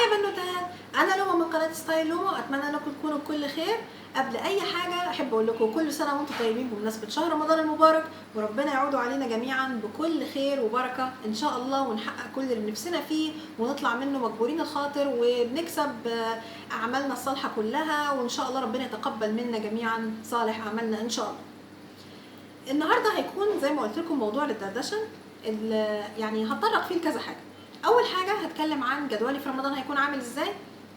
يا بنوتات، انا لومه من قناه ستايل لومه، اتمنى انكم تكونوا بكل خير. قبل اي حاجه احب اقول لكم كل سنه وانتم طيبين بمناسبه شهر رمضان المبارك، وربنا يعود علينا جميعا بكل خير وبركه ان شاء الله، ونحقق كل اللي نفسنا فيه ونطلع منه مجبورين الخاطر وبنكسب اعمالنا الصالحه كلها، وان شاء الله ربنا يتقبل منا جميعا صالح اعمالنا ان شاء الله. النهارده هيكون زي ما قلت لكم موضوع للدردشه، يعني هتطرق فيه لكذا حاجه. اول حاجه هتكلم عن جدولي في رمضان هيكون عامل ازاي،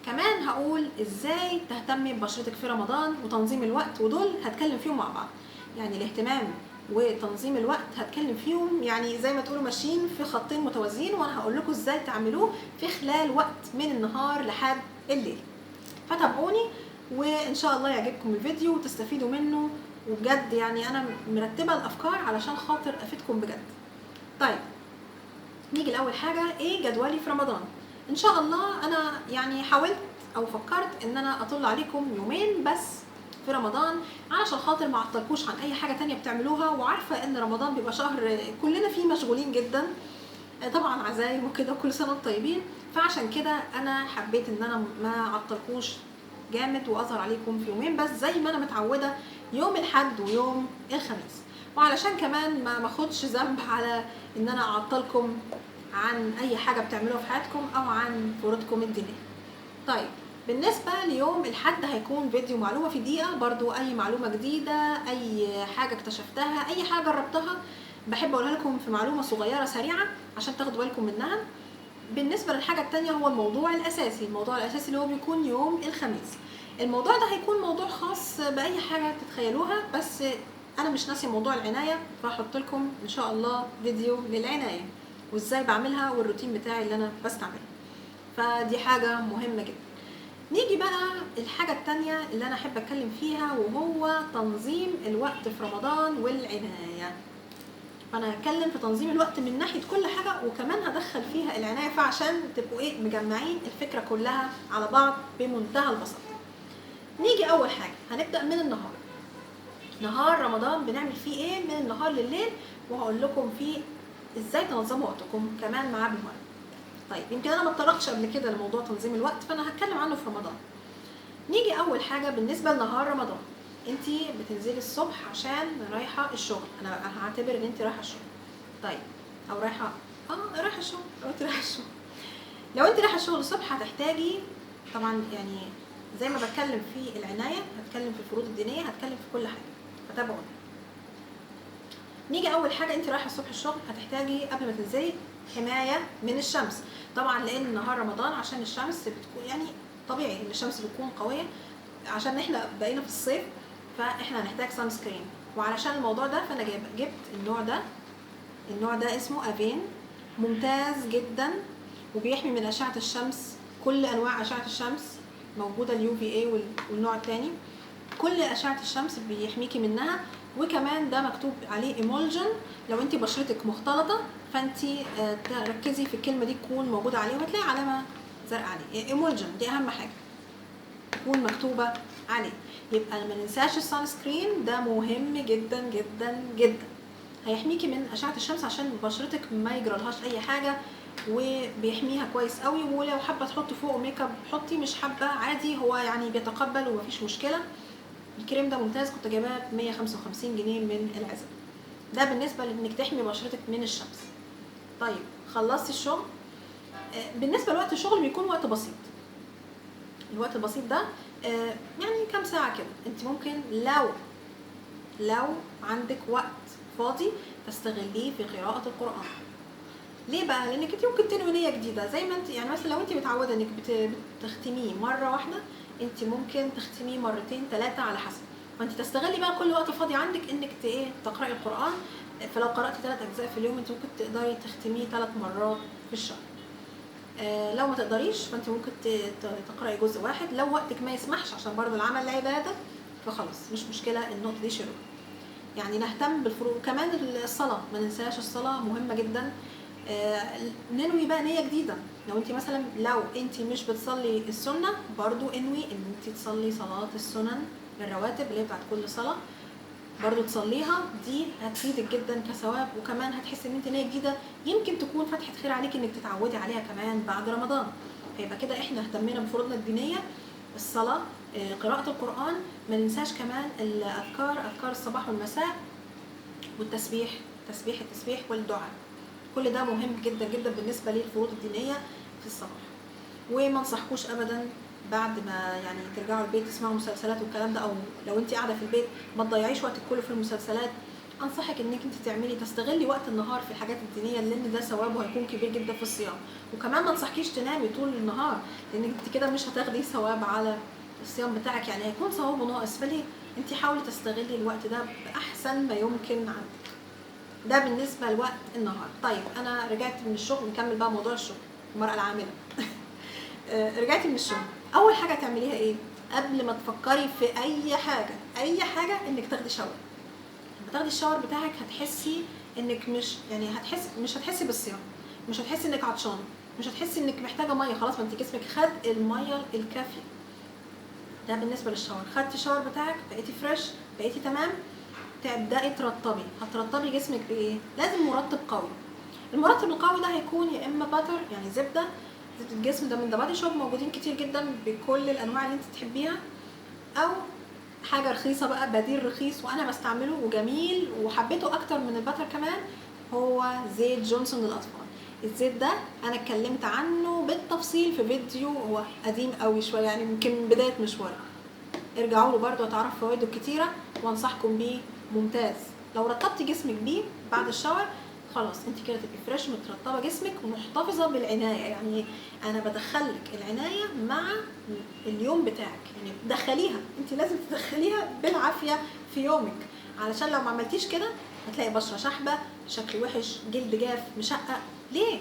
كمان هقول ازاي تهتمي ببشرتك في رمضان وتنظيم الوقت، ودول هتكلم فيهم مع بعض. يعني الاهتمام وتنظيم الوقت هتكلم فيهم يعني زي ما تقولوا ماشيين في خطين متوازيين، وانا هقول لكم ازاي تعملوه في خلال وقت من النهار لحد الليل. فتابعوني وان شاء الله يعجبكم الفيديو وتستفيدوا منه، وبجد يعني انا مرتبه الافكار علشان خاطر افيدكم بجد. طيب نيجي لاول حاجه، ايه جدولي في رمضان؟ ان شاء الله انا يعني حاولت او فكرت ان انا اطل عليكم يومين بس في رمضان علشان خاطر ما اعطلكوش عن اي حاجه تانية بتعملوها، وعارفه ان رمضان بيبقى شهر كلنا فيه مشغولين جدا، طبعا عزايم وكده، كل سنه وانتم طيبين. فعشان كده انا حبيت ان انا ما اعطلكوش جامد واظهر عليكم في يومين بس زي ما انا متعوده، يوم الاحد ويوم الخميس، وعلشان كمان ما ماخدش ذنب على ان انا اعطلكم عن اي حاجه بتعملوها في حياتكم او عن فروضكم الدينيه. طيب بالنسبه ليوم الاحد هيكون فيديو معلومه في دقيقه، برضو اي معلومه جديده، اي حاجه اكتشفتها، اي حاجه جربتها بحب اقولها لكم في معلومه صغيره سريعه عشان تاخدوا بالكم منها. بالنسبه للحاجه الثانيه هو الموضوع الاساسي اللي هو بيكون يوم الخميس. الموضوع ده هيكون موضوع خاص باي حاجه تتخيلوها، بس انا مش ناسي موضوع العنايه، فهحط لكم ان شاء الله فيديو للعنايه وازاي بعملها والروتين بتاعي اللي انا بستعمله، فدي حاجه مهمه جدا. نيجي بقى الحاجة التانية اللي أنا أحب أتكلم فيها، وهو تنظيم الوقت في رمضان والعناية. فأنا هتكلم في تنظيم الوقت من ناحية كل حاجة، وكمان هدخل فيها العناية، فعشان تبقوا مجمعين الفكرة كلها على بعض بمنتهى البساطة. نيجي أول حاجة هنبدأ من النهار. نهار رمضان بنعمل فيه إيه من النهار لليل، وهقول لكم فيه إزاي تنظموا وقتكم كمان معاه بالمرة. طيب يمكن انا ما اتطرقتش قبل كده لموضوع تنظيم الوقت، فانا هتكلم عنه في رمضان. نيجي اول حاجه بالنسبه لنهار رمضان، انت بتنزلي الصبح عشان رايحه الشغل، انا هعتبر ان انت رايحه الشغل. طيب او رايحه الشغل، لو انت رايحه الشغل، لو انت رايحه الشغل الصبح هتحتاجي طبعا، يعني زي ما بتكلم في العنايه هتكلم في الفروض الدينيه، هتكلم في كل حاجه، فتابعوني. نيجي اول حاجه، انت رايحه الصبح الشغل هتحتاجي قبل ما تنزلي حمايه من الشمس، طبعا لان نهار رمضان عشان الشمس بتكون يعني طبيعي ان الشمس بتكون قويه، عشان احنا بقينا في الصيف فاحنا هنحتاج سان سكرين. وعلشان الموضوع ده فانا جبت النوع ده اسمه افين، ممتاز جدا وبيحمي من اشعه الشمس، كل انواع اشعه الشمس موجوده، اليو في اي والنوع الثاني، كل اشعه الشمس بيحميكي منها. وكمان ده مكتوب عليه ايمولجن، لو انت بشرتك مختلطه فانت ركزي في الكلمه دي تكون موجوده عليه، وهتلاقي علامه زرقاء عليه ايمولجن، دي اهم حاجه تكون مكتوبه عليه. يبقى ما ننساش السان سكرين، ده مهم جدا جدا جدا، هيحميكي من اشعه الشمس عشان بشرتك ما يجرالهاش اي حاجه، وبيحميها كويس قوي. ولو حابه تحطي فوق ميك اب حطي، مش حابه عادي، هو يعني بيتقبل ومفيش مشكله. الكريم ده ممتاز، كنت جايباه ب 155 جنيه من العزب. ده بالنسبه لانك تحمي بشرتك من الشمس. طيب خلصتي الشغل، بالنسبه لوقت الشغل بيكون وقت بسيط. الوقت البسيط ده يعني كام ساعه كده، انت ممكن لو عندك وقت فاضي تستغليه في قراءه القران. ليه بقى؟ لانك انت ممكن تنوي نيه جديده، زي ما انت يعني مثلا لو انت متعوده انك بتختميه مره واحده، انت ممكن تختميه مرتين ثلاثه على حسب، فانت تستغلي بقى كل وقت فاضي عندك انك تقراي القران. فلو قراتي 3 اجزاء في اليوم انت ممكن تقدري تختميه 3 مرات في الشهر. لو ما تقدريش فانت ممكن تقراي جزء واحد، لو وقتك ما يسمحش عشان برضه العمل عباده فخلاص مش مشكله، النقطه دي شروع. يعني نهتم بالفروض، كمان الصلاه ما ننساش، الصلاه مهمه جدا. ننوي بقى نيه جديده، لو انت مثلا مش بتصلي السنه برضو انوي ان انت تصلي صلاه السنن الرواتب اللي هي بتاعت كل صلاه، برضو تصليها، دي هتفيدك جدا كثواب، وكمان هتحسي ان انت نيه جديده، يمكن تكون فتحه خير عليك انك تتعودي عليها كمان بعد رمضان. فيبقى كده احنا اهتمينا بفروضنا الدينيه، الصلاه، قراءه القران. ما ننساش كمان اذكار الصباح والمساء، والتسبيح، التسبيح والدعاء. كل ده مهم جدا جدا بالنسبه للفروض الدينيه في الصباح. وما انصحكوش ابدا بعد ما يعني ترجعوا البيت تسمعوا مسلسلات والكلام ده، او لو انت قاعده في البيت ما تضيعيش وقتك كله في المسلسلات. انصحك انك انت تستغلي وقت النهار في الحاجات الدينيه، لان ده ثوابه هيكون كبير جدا في الصيام. وكمان ما انصحكيش تنامي طول النهار، لان انت كده مش هتاخدي ثواب على الصيام بتاعك، يعني هيكون ثوابه ناقص. فليه؟ انت حاولي تستغلي الوقت ده باحسن ما يمكن عندك. ده بالنسبه لوقت النهار. طيب انا رجعت من الشغل، نكمل بقى موضوع الشغل، المراه العامله. رجعتي من الشغل، اول حاجه تعمليها ايه؟ قبل ما تفكري في اي حاجه انك تاخدي شاور. لما تاخدي الشاور بتاعك هتحسي انك مش هتحسي بالصيام، مش هتحسي انك عطشانه، مش هتحسي انك محتاجه ميه، خلاص ما انت جسمك خد الميه الكافيه. ده بالنسبه للشاور. خدتي الشاور بتاعك، بقيتي فريش، بقيتي تمام، تبداي ترطبي. هترطبي جسمك بايه؟ لازم مرطب قوي. المرطب القوي ده هيكون يا اما باتر، يعني زبده الجسم ده من ذا بادي شوب، موجودين كتير جدا بكل الانواع اللي انت تحبيها، او حاجه رخيصه بقى، بديل رخيص وانا بستعمله وجميل وحبيته اكتر من الباتر كمان، هو زيت جونسون للاطفال. الزيت ده انا اتكلمت عنه بالتفصيل في فيديو هو قديم قوي شويه، يعني يمكن من بدايه مشواري، ارجعوا له برده هتعرفوا فوائده كتيره وانصحكم بيه، ممتاز. لو رطبتي جسمك بيه بعد الشاور خلاص انت كده تبقي فريش، مترطبه جسمك ومحتفظه بالعنايه. يعني انا بدخلك العنايه مع اليوم بتاعك، يعني دخليها، انت لازم تدخليها بالعافيه في يومك، علشان لو ما عملتيش كده هتلاقي بشره شحبه، شكل وحش، جلد جاف مشقق. ليه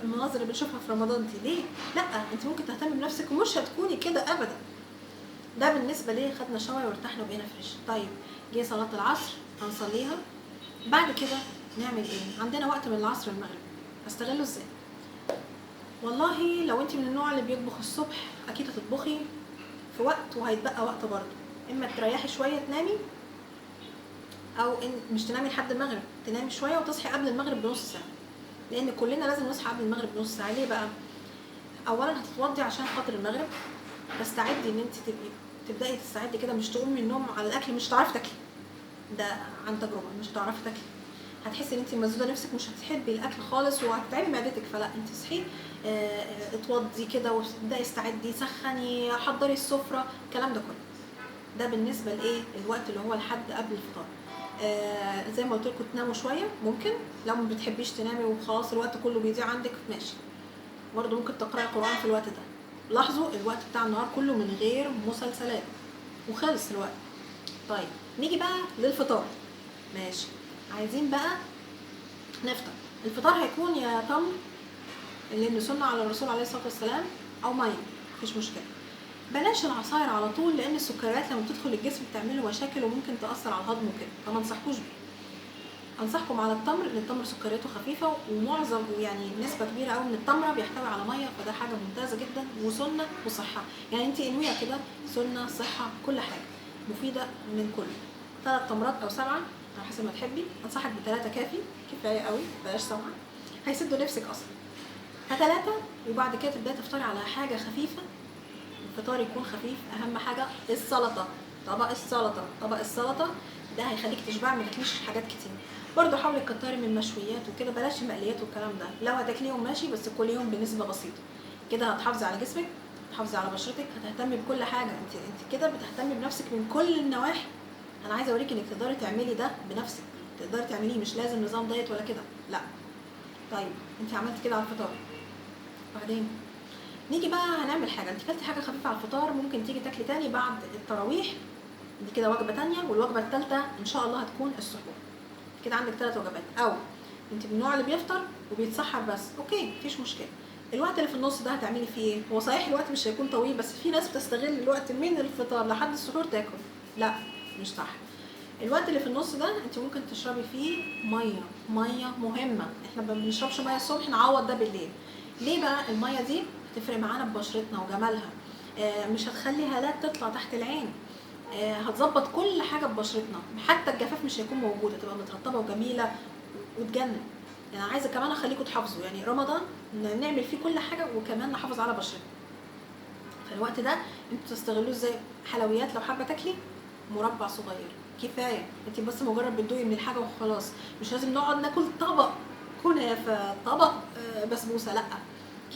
المناظر اللي بنشوفها في رمضان دي ليه؟ لا، انت ممكن تهتمي بنفسك ومش هتكوني كده ابدا. ده بالنسبه ليه خدنا شويه وارتحنا وبقينا فريش. طيب جه صلاه العصر هنصليها، بعد كده نعمل ايه؟ عندنا وقت من العصر للمغرب، استغله ازاي؟ والله لو انت من النوع اللي بيطبخ الصبح اكيد هتطبخي في وقت وهيتبقى وقت برضه، اما تريحي شويه تنامي، او ان مش تنامي لحد المغرب، تنامي شويه وتصحي قبل المغرب بنص ساعه، لان كلنا لازم نصحى قبل المغرب بنص ساعه. ليه بقى؟ اولا هتتوضي عشان خاطر المغرب، تستعدي ان انت تبداي تستعدي كده، مش تقومي من النوم على الاكل، مش هتعرفي تاكلي، ده عن تجربه، مش هتعرفي تاكلي، هتحسي ان انت مسدوده نفسك، مش هتحبي الاكل خالص وهتتعبي معدتك. فلا، انت اصحي، اتوضي كده وابداي استعدي، سخني، حضري السفره، الكلام ده كله. ده بالنسبه لايه؟ الوقت اللي هو لحد قبل الفطار. زي ما قلت لكم تناموا شويه، ممكن لو ما بتحبيش تنامي وخلاص الوقت كله بيضيع عندك ماشي، برضه ممكن تقراي قران في الوقت ده. لاحظوا الوقت بتاع النهار كله من غير مسلسلات وخلص الوقت. طيب نيجي بقى للفطار. ماشي، عايزين بقى نفطر. الفطار هيكون يا تمر، لان سنه على الرسول عليه الصلاه والسلام، او ميه، مفيش مشكله. بلاش العصاير على طول، لان السكريات لما بتدخل الجسم بتعمل له مشاكل وممكن تاثر على الهضم وكده، فما انصحكوش بيه. انصحكم على التمر، لان التمر سكرياته خفيفه، ومعظم يعني نسبه كبيره قوي من التمره بيحتوي على ميه، فده حاجه ممتازه جدا وسنه وصحه. يعني انت انويها كده، سنه صحه كل حاجه مفيده من كله. 3 تمرات او 7 على حسب ما تحبي، انصحك ب3 كافي، كفايه قوي، بلاش 7 هيسدوا نفسك اصلا. ف3، وبعد كده تبداي تفطري على حاجه خفيفه. الفطار يكون خفيف، اهم حاجه السلطه، طبق السلطه ده هيخليك تشبعي، ما تاكليش حاجات كتير. برضو حاولي تكتري من المشويات وكده، بلاش المقليات والكلام ده، لو هتاكليهم ماشي بس كليهم بنسبه بسيطه كده، هتحافظي على جسمك، هتحافظي على بشرتك، هتهتمي بكل حاجه. انت كده بتهتمي بنفسك من كل النواحي. انا عايزه اوريك انك تقدري تعملي ده بنفسك، تقدري تعمليه، مش لازم نظام دايت ولا كده، لا. طيب انت عملتي كده على الفطار، بعدين نيجي بقى هنعمل حاجه. انت كلتي حاجه خفيفه على الفطار، ممكن تيجي تاكلي تاني بعد التراويح، دي كده وجبه تانيه، والوجبه الثالثه ان شاء الله هتكون السحور. كده عندك 3 وجبات. او انت من النوع اللي بيفطر وبيتسحر بس، اوكي مفيش مشكله. الوقت اللي في النص ده هتعملي فيه ايه؟ هو صحيح الوقت مش هيكون طويل، بس في ناس بتستغل الوقت من الفطار لحد السحور تاكل، لا مش صح. الوقت اللي في النص ده انت ممكن تشربي فيه ميه مهمه، احنا ما بنشربش ميه الصبح، نعوض ده بالليل. ليه بقى؟ الميه دي هتفرق معانا ببشرتنا وجمالها، مش هتخلي هالات تطلع تحت العين، هتظبط كل حاجه ببشرتنا، حتى الجفاف مش هيكون موجود، هتبقى مترطبه وجميله وتجنن. يعني عايزه كمان اخليكم تحافظوا، يعني رمضان نعمل فيه كل حاجه وكمان نحافظ على بشرتنا. فالوقت ده انتوا تستغلوه ازاي؟ حلويات لو حابه تاكلي مربع صغير كفايه، انت بس مجرد بتدوقي من الحاجه وخلاص، مش لازم نقعد ناكل طبق كنافه، طبق بسبوسه، لا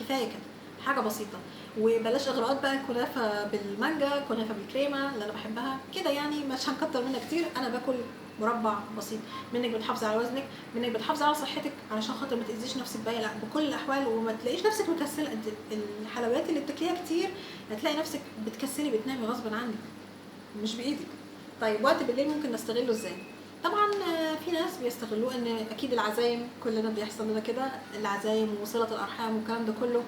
كفايه كده حاجه بسيطه. وبلاش اغراءات بقى، كنافه بالمانجا، كنافه بالكريمه اللي انا بحبها كده، يعني مش هنكتر منها كتير. انا باكل مربع بسيط، منك بتحافظي على وزنك، منك بتحافظي على صحتك علشان خاطر ما تاذيش نفسك بقى لا بكل الاحوال، وما تلاقيش نفسك مكسله. انت الحلويات اللي بتاكليها كتير هتلاقي نفسك بتكسلي، بتنامي غصب عنك، مش بايدك. طيب وقت بالليل ممكن نستغله ازاي؟ طبعا في ناس بيستغلوه ان اكيد العزايم، كلنا بيحصل لنا كده، العزايم وصله الارحام والكلام ده كله،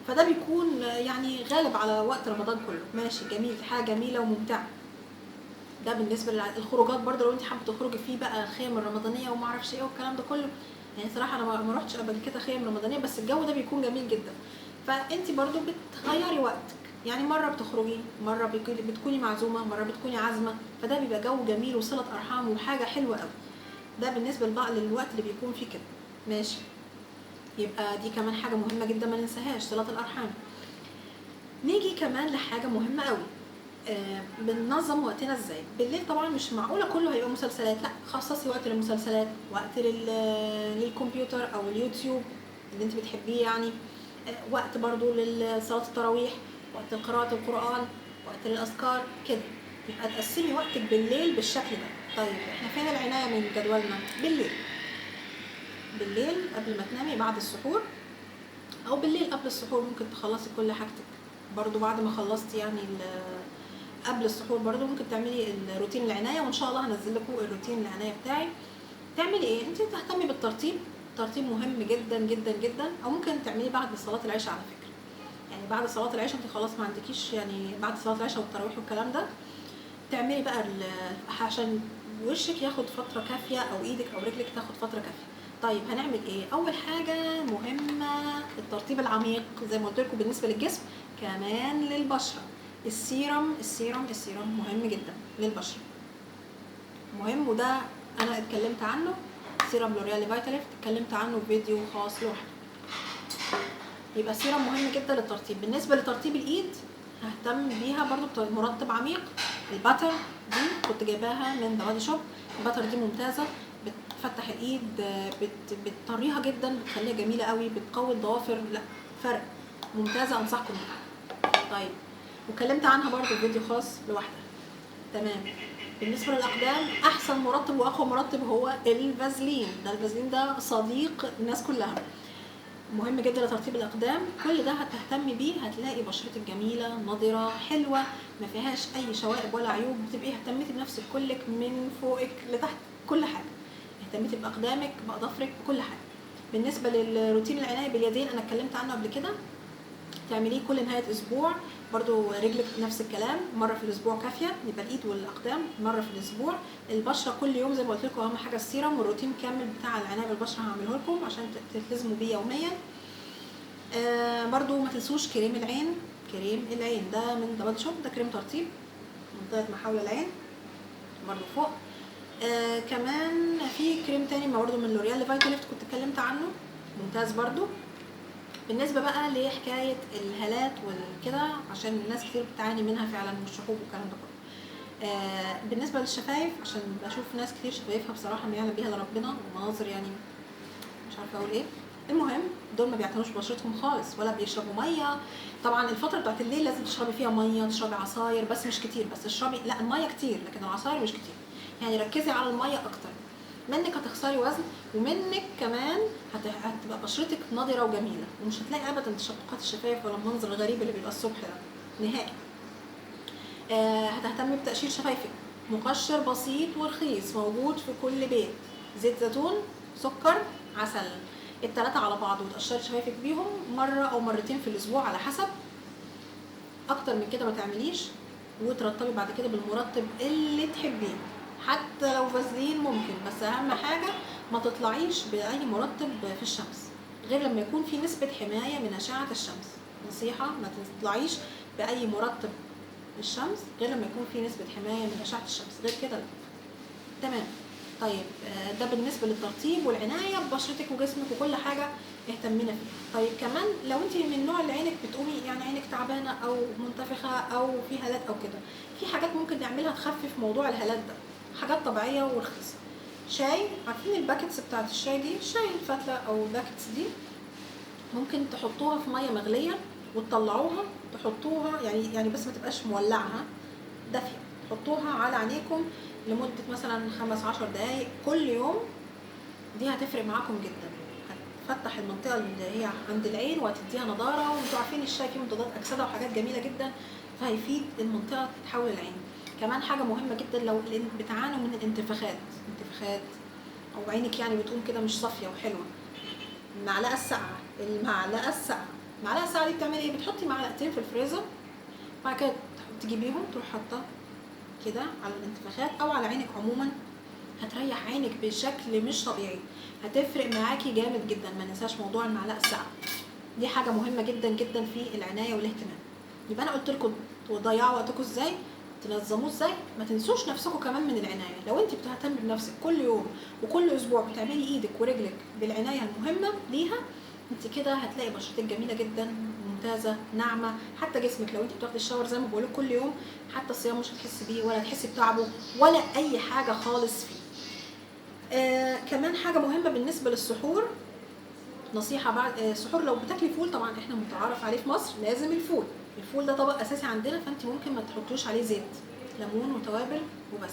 فده بيكون يعني غالب على وقت رمضان كله. ماشي جميل، حاجه جميله وممتعه. ده بالنسبه للخروجات برضه، لو انت حابه تخرجي فيه بقى الخيم الرمضانيه وما اعرفش ايه والكلام ده كله. يعني صراحه انا ما رحتش قبل كده خيم رمضانيه، بس الجو ده بيكون جميل جدا. فانت برضه بتغيري وقتك، يعني مره بتخرجي، مره بتكوني معزومه، مره بتكوني عازمه، فده بيبقى جو جميل وصله ارحام وحاجه حلوه قوي. ده بالنسبه للوقت اللي بيكون فيه كده. ماشي، يبقى دي كمان حاجه مهمه جدا ما ننساهاش، صله الارحام. نيجي كمان لحاجه مهمه قوي، بننظم وقتنا ازاي بالليل. طبعا مش معقوله كله هيبقى مسلسلات، لا خصصي وقت للمسلسلات، وقت للكمبيوتر او اليوتيوب اللي انت بتحبيه يعني، وقت برضو لصلاه التراويح، وقت لقراءه القران، وقت للاذكار كده. يبقى تقسمي وقتك بالليل بالشكل ده. طيب احنا فين العنايه من جدولنا؟ بالليل، بالليل قبل ما تنامي بعد السحور، او بالليل قبل السحور ممكن تخلصي كل حاجتك. برضو بعد ما خلصتي يعني قبل السحور برضو ممكن تعملي الروتين العنايه، وان شاء الله هنزل لكم الروتين العنايه بتاعي. تعملي ايه؟ انت تهتمي بالترطيب، الترطيب مهم جدا جدا جدا. او ممكن تعملي بعد صلاه العشاء على فكره، يعني بعد صلاه العشاء انت خلاص ما عندكيش، يعني بعد صلاه العشاء والتراويح والكلام ده، تعملي بقى عشان وشك ياخد فتره كافيه، او ايدك او رجلك تاخد فتره كافيه. طيب هنعمل ايه؟ اول حاجه مهمه الترطيب العميق زي ما قلت لكم بالنسبه للجسم، كمان للبشره. السيرم مهم جدا للبشره، مهم، وده انا اتكلمت عنه. سيرم لوريال فيتاليفت اتكلمت عنه في فيديو خاص لوحده. يبقى السيرم مهم جدا للترطيب. بالنسبه لترطيب الايد ههتم بيها برضو بمرطب عميق. الباتر دي كنت جايباها من ذا بادي شوب، الباتر دي ممتازه، بتفتح الايد، بتطريها جدا، بتخليها جميله قوي، بتقوي الضوافر، لا فرق، ممتازه، انصحكم بيها. طيب واتكلمت عنها برضو في فيديو خاص لوحدها. تمام. بالنسبه للاقدام احسن مرطب واقوى مرطب هو الفازلين. ده الفازلين ده صديق الناس كلها، مهم جدا لترطيب الاقدام. كل ده هتهتمي بيه، هتلاقي بشرتك جميله نضره حلوه، ما فيهاش اي شوائب ولا عيوب، بتبقي اهتميتي بنفسك كلك من فوقك لتحت، كل حاجه اهتميتي باقدامك باظافرك بكل حاجه. بالنسبه للروتين العنايه باليدين انا اتكلمت عنه قبل كده، تعمليه كل نهايه اسبوع. برضو رجلك نفس الكلام، مره في الاسبوع كافيه، يبقى الايد والاقدام مره في الاسبوع. البشره كل يوم زي ما قلت لكم، اهم حاجه السيرم، والروتين كامل بتاع العنايه بالبشره هعمله لكم عشان تلتزموا بيه يوميا. برضو ما تنسوش كريم العين. كريم العين ده من ذا بادي شوب، ده كريم ترطيب منطقه محاول العين برضو فوق. كمان في كريم تاني برضو من لوريال فيتاليفت كنت اتكلمت عنه، ممتاز برضو. بالنسبه بقى لحكايه الهالات والكده، عشان الناس كتير بتعاني منها فعلا، والشحوب والكلام ده كله. بالنسبه للشفايف، عشان بشوف ناس كتير شفايفها بصراحه ما يعلم بيها الا ربنا، ومناظر يعني مش عارفه اقول ايه. المهم دول ما بيعتنوش ببشرتهم خالص ولا بيشربوا ميه. طبعا الفتره بتاعت الليل لازم تشربي فيها ميه، تشربي عصاير بس مش كتير، بس اشربي، لا الميه كتير لكن العصاير مش كتير، يعني ركزي على الميه اكتر. منك هتخسري وزن، ومنك كمان هتبقى بشرتك نضره وجميله، ومش هتلاقي ابدا تشققات الشفايف ولا المنظر الغريب اللي بيبقى الصبح ده نهائي. هتهتمي بتقشير شفايفك، مقشر بسيط ورخيص موجود في كل بيت، زيت زيتون، سكر، عسل، التلاتة على بعض، وتقشري شفايفك بيهم مرة أو مرتين في الأسبوع على حسب، أكتر من كده ما تعمليش. وترطبي بعد كده بالمرطب اللي تحبيه، حتى لو فازلين ممكن، بس أهم حاجة ما تطلعيش بأي مرطب في الشمس غير لما يكون في نسبة حماية من أشعة الشمس. نصيحة، ما تطلعيش بأي مرطب الشمس غير لما يكون في نسبة حماية من أشعة الشمس، غير كده لا. تمام. طيب ده بالنسبة للترطيب والعناية ببشرتك وجسمك وكل حاجة اهتمينا فيها. طيب كمان لو انت من النوع اللي عينك بتقومي يعني عينك تعبانه او منتفخه او في هالات او كده، في حاجات ممكن نعملها تخفف موضوع الهالات ده، حاجات طبيعيه ورخيصه. شاي، عارفين الباكتس بتاعت الشاي دي، الشاي الفتله او الباكتس دي، ممكن تحطوها في ميه مغليه وتطلعوها تحطوها يعني بس ما تبقاش مولعها، دافيه، تحطوها على عينيكم لمده مثلا 15 دقائق كل يوم. دي هتفرق معاكم جدا، هتفتح المنطقه اللي هي عند العين وهتديها نضاره. وانتوا عارفين الشاي فيه مضادات اكسده وحاجات جميله جدا، فهيفيد المنطقه تتحول العين. كمان حاجه مهمه جدا لو بتعانوا من الانتفاخات او عينك يعني بتقوم كده مش صافيه وحلوه، المعلقه الساقعه، المعلقه الساقعه دي بتعملي ايه؟ بتحطي معلقتين في الفريزر، بعد كده تجيبيهم تروح حاطه كده على الانتفاخات او على عينك عموما، هتريح عينك بشكل مش طبيعي، هتفرق معاكي جامد جدا. ما ننساش موضوع المعلقه الساقعه، دي حاجه مهمه جدا جدا في العنايه والاهتمام. يبقى انا قلت لكم تضيعوا وقتكم ازاي، تنظموه ازاي، ما تنسوش نفسكم كمان من العنايه. لو انت بتهتمي بنفسك كل يوم وكل اسبوع بتعملي ايدك ورجلك بالعنايه المهمه ليها، انت كده هتلاقي بشرتك جميله جدا ممتازه ناعمه. حتى جسمك لو انت بتاخدي الشاور زي ما بقول كل يوم، حتى الصيام مش هتحسي بيه ولا هتحسي بتعبه ولا اي حاجه خالص فيه. كمان حاجه مهمه بالنسبه للسحور، نصيحه بعد السحور لو بتاكلي فول، طبعا احنا متعارف عليه في مصر لازم الفول ده طبق اساسي عندنا، فانت ممكن ما تحطوش عليه زيت، ليمون وتوابل وبس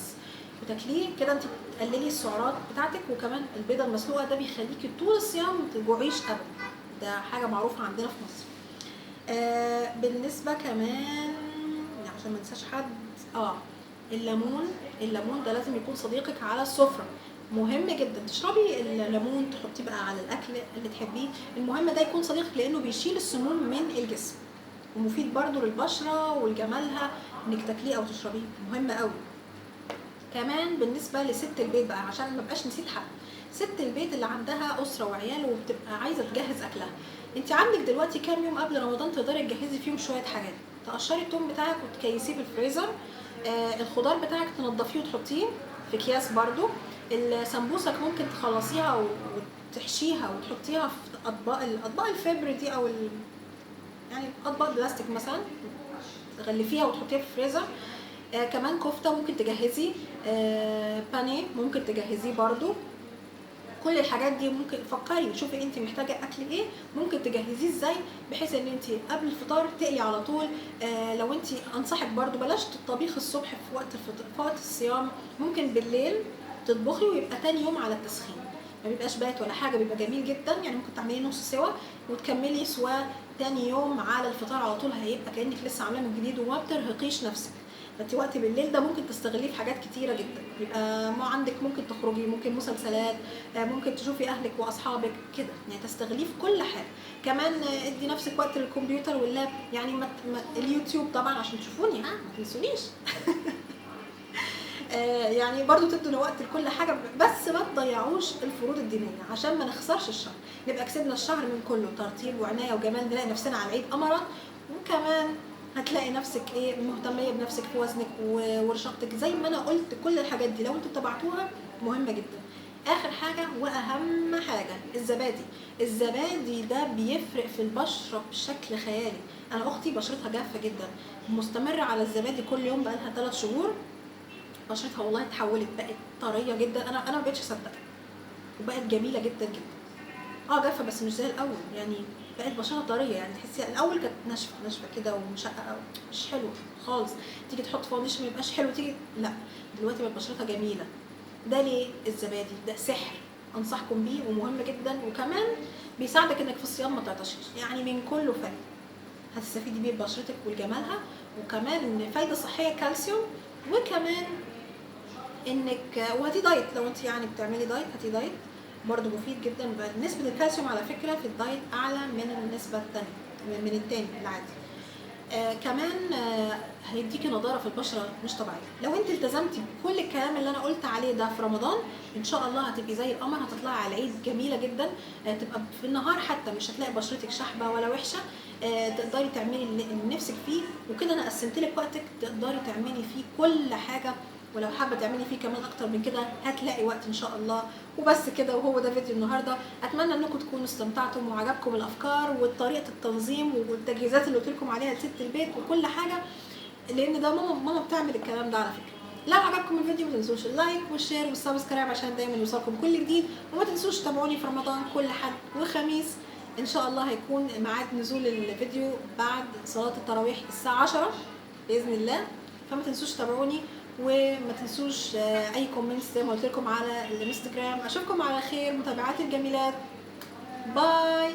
وتاكليه كده. انت بتقللي السعرات بتاعتك. وكمان البيضه المسلوقه ده بيخليكي طول الصيام ما تجوعيش ابدا، ده حاجه معروفه عندنا في مصر. بالنسبه كمان عشان ما ننساش حد، الليمون ده لازم يكون صديقك على السفره، مهم جدا تشربي الليمون، تحطيه بقى على الاكل اللي تحبيه، المهم ده يكون صديقك لانه بيشيل السموم من الجسم، ومفيد برضو للبشره ولجمالها انك تاكليه او تشربيه، مهم قوي. كمان بالنسبه لست البيت بقى، عشان ما بقاش نسيت حد، ست البيت اللي عندها اسره وعيال وبتبقى عايزه تجهز اكلها، انت عندك دلوقتي كام يوم قبل رمضان تقدري تجهزي فيهم شويه حاجات، تقشري التوم بتاعك وتكيسيه في الفريزر، الخضار بتاعك تنضفيه وتحطيه في اكياس برضو، السمبوسك ممكن تخلصيها وتحشيها وتحطيها في الاطباق الفبر دي او يعني اطباق بلاستيك مثلا، تغلفيها وتحطيها في الفريزر. كمان كفته ممكن تجهزي، بانيه ممكن تجهزيه برضو. كل الحاجات دي ممكن فكري شوفي انت محتاجه اكل ايه، ممكن تجهزيه ازاي بحيث ان انت قبل الفطار تقلي على طول. لو انت انصحك برضو بلاش الطبيخ الصبح في وقت الفطر، في وقت الصيام ممكن بالليل تطبخي ويبقى تاني يوم على التسخين، ما بيبقاش بايت ولا حاجه، بيبقى جميل جدا. يعني ممكن تعملي نص سوا وتكملي سوا تاني يوم على الفطار على طول، هيبقى كانك لسه عاملاه من جديد وما بترهقيش نفسك. فانت وقت بالليل ده ممكن تستغليه في حاجات كتيره جدا، يبقى ما عندك ممكن تخرجي، ممكن مسلسلات، ممكن تشوفي اهلك واصحابك كده، يعني تستغليه في كل حاجه. كمان ادي نفسك وقت للكمبيوتر واللاب، يعني اليوتيوب طبعا عشان تشوفوني، ما تنسونيش يعني برضو تدوا وقت لكل حاجه، بس ما تضيعوش الفروض الدينيه عشان ما نخسرش الشهر، نبقى كسبنا الشهر من كله ترتيب وعنايه وجمال، نلاقي نفسنا على العيد قمرا. وكمان هتلاقي نفسك مهتميه بنفسك في وزنك ورشاقتك زي ما انا قلت. كل الحاجات دي لو انتوا اتبعتوها مهمه جدا. اخر حاجه واهم حاجه الزبادي ده بيفرق في البشره بشكل خيالي. انا اختي بشرتها جافه جدا، مستمره على الزبادي كل يوم بقالها 3 شهور، بشرتها والله اتحولت، بقت طريه جدا، انا ما بقتش اصدق، وبقت جميله جدا جدا. جافه بس مش زي الاول، يعني بقت بشرتها طريه، يعني تحسي الاول كانت ناشفه كده ومشققه مش حلوه خالص، تيجي تحط فاونديشن ما يبقاش حلو، لا دلوقتي بقت بشرتها جميله. ده ليه؟ الزبادي ده سحر، انصحكم بيه ومهم جدا، وكمان بيساعدك انك في الصيام ما تعطشيش، يعني من كله فايده هتستفيدي بيه ببشرتك وجمالها. وكمان فايده صحيه كالسيوم، وكمان انك وهاتي دايت، لو انت يعني بتعملي دايت هاتي دايت برضو مفيد جدا. نسبه الكالسيوم على فكره في الدايت اعلى من النسبه الثانيه من التاني العادي. كمان هيديكي نضاره في البشره مش طبيعيه. لو انت التزمتي بكل الكلام اللي انا قلت عليه ده في رمضان ان شاء الله هتبقي زي القمر، هتطلعي على العيد جميله جدا، تبقى في النهار حتى مش هتلاقي بشرتك شحبه ولا وحشه، تقدري تعملي اللي نفسك فيه. وكده انا قسمت لك وقتك تقدري تعملي فيه كل حاجه ولو حابه تعملي فيه كمان اكتر من كده هتلاقي وقت ان شاء الله. وبس كده، وهو ده فيديو النهارده. اتمنى انكم تكونوا استمتعتم وعجبكم الافكار وطريقه التنظيم والتجهيزات اللي قلت لكم عليها لست البيت وكل حاجه، لان ده ماما بتعمل الكلام ده على فكره. لو عجبكم الفيديو ما تنسوش اللايك والشير والسبسكرايب عشان دايما يوصلكم كل جديد. وما تنسوش تتابعوني في رمضان كل حد وخميس ان شاء الله. هيكون ميعاد نزول الفيديو بعد صلاه التراويح الساعه 10 باذن الله. فما تنسوش تتابعوني، وما تنسوش اي كومنتس زي ما قلت لكم على الانستجرام. اشوفكم على خير متابعاتي الجميلات. باي.